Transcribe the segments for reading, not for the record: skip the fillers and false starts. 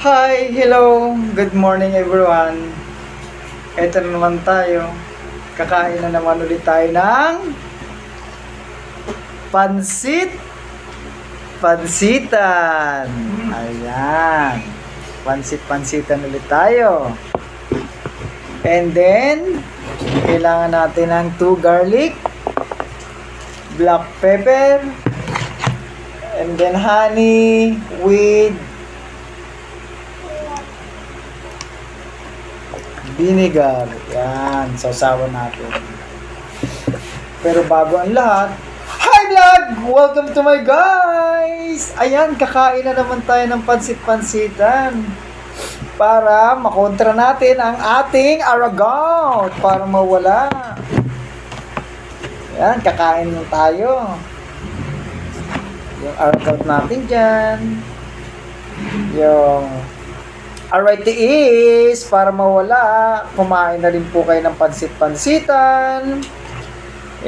Hi! Hello! Good morning everyone! Eto na naman tayo. Kakain na naman ulit tayo ng pansit! Pansitan! Ayan! Pansit-pansitan ulit tayo. And then, kailangan natin ng 2 garlic, black pepper, and then honey with vinegar. Yan, sausawan natin. Pero bago ang lahat, hi vlog! Welcome to my guys! Ayan, kakain na naman tayo ng pansit-pansitan para makontra natin ang ating aragout para mawala. Ayan, kakain na tayo. Yung aragout natin dyan. Yung alright is, para mawala, kumain na rin po kayo ng pansit-pansitan.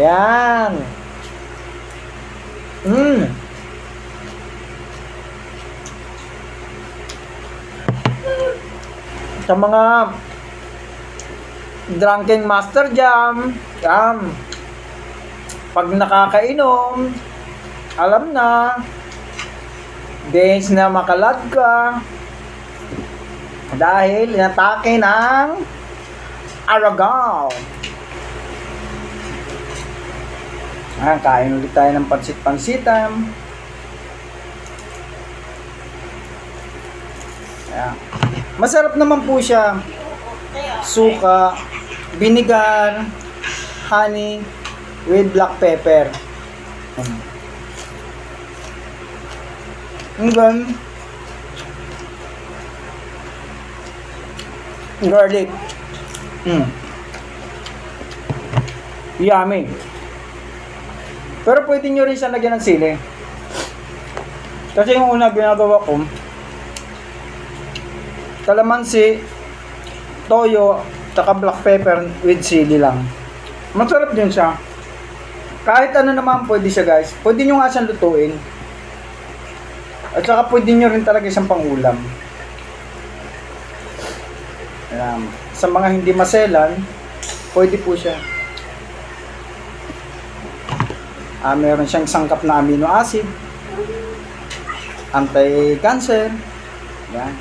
Yan. Sa mga drunken master jam, pag nakakainom, alam na, dance na makalat ka, dahil inatake ng aragaw. Kain ulit tayo ng pansit-pansitan. Ayan. Masarap naman po siya. Suka, vinegar, honey, with black pepper. Hanggang garlic. Yummy. Pero pwede nyo rin siya lagyan ng sili. Kasi yung una ginagawa ko, kalamansi, toyo, tsaka black pepper with sili lang. Masarap din siya. Kahit ano naman pwede siya guys. Pwede nyo nga siyang lutuin. At saka pwede nyo rin talaga siyang pangulam. Sa mga hindi maselan, pwede po siya. Meron siyang sangkap na amino acid, anti-cancer. Yan.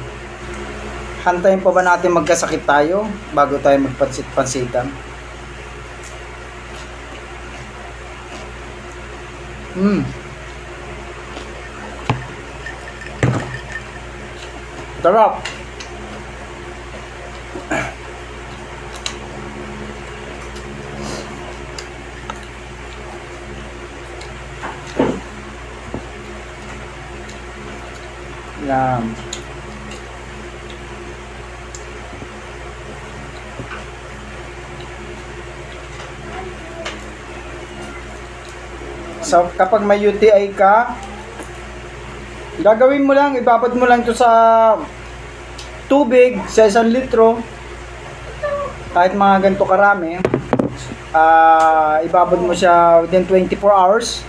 Hantayin pa ba natin magkasakit tayo bago tayo magpansit-pansitan? Sarap! Yan. So, kapag may UTI ka, gagawin mo lang, ibabad mo lang ito sa tubig, sa 1 litro, kahit mga ganito karami, ibabad mo siya within 24 hours,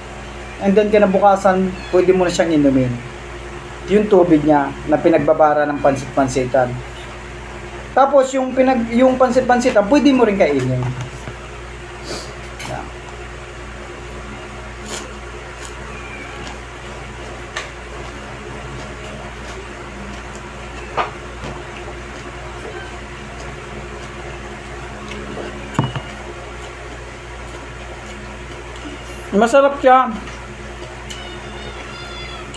and then kinabukasan, pwede mo na siyang inumin. Yung tubig niya na pinagbabara ng pansit-pansitan. Tapos yung pansit-pansitan, pwede mo rin kainin. Yan. Masarap siya.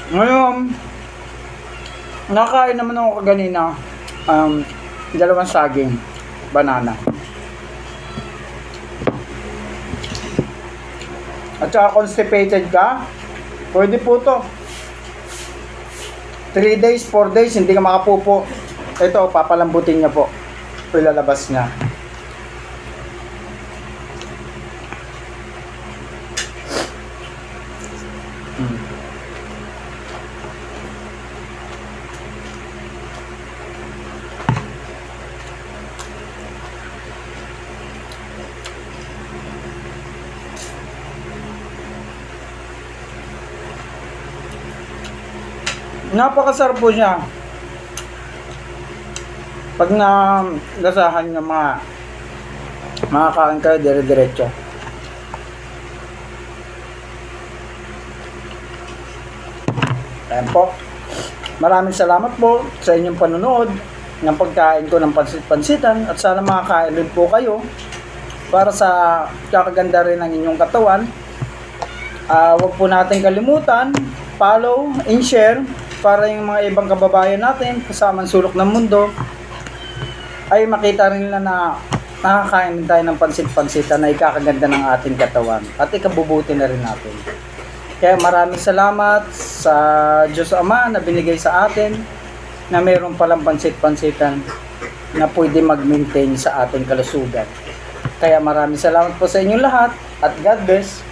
Ngayon, nakain naman ako kaganina, 2 saging, banana. At saka constipated ka, pwede po to. 3 days, 4 days, hindi ka makapupo. Ito, papalambutin niya po. Ilalabas niya. Napakasarap po siya. Pag na lasahan ng mga kain kayo, dire-diretso. Ayan po. Maraming salamat po sa inyong panonood ng pagkain ko ng pansit-pansitan at sana makakain rin po kayo para sa kakaganda rin ng inyong katawan. Huwag po natin kalimutan, follow and share para yung mga ibang kababayan natin kasama ang sulok ng mundo ay makita rin nila na nakakain din tayo ng pansit-pansitan na ikakaganda ng ating katawan at ikabubuti na rin natin. Kaya maraming salamat sa Diyos Ama na binigay sa atin na mayroon palang pansit-pansitan na pwede mag-maintain sa ating kalusugan. Kaya maraming salamat po sa inyong lahat at God bless.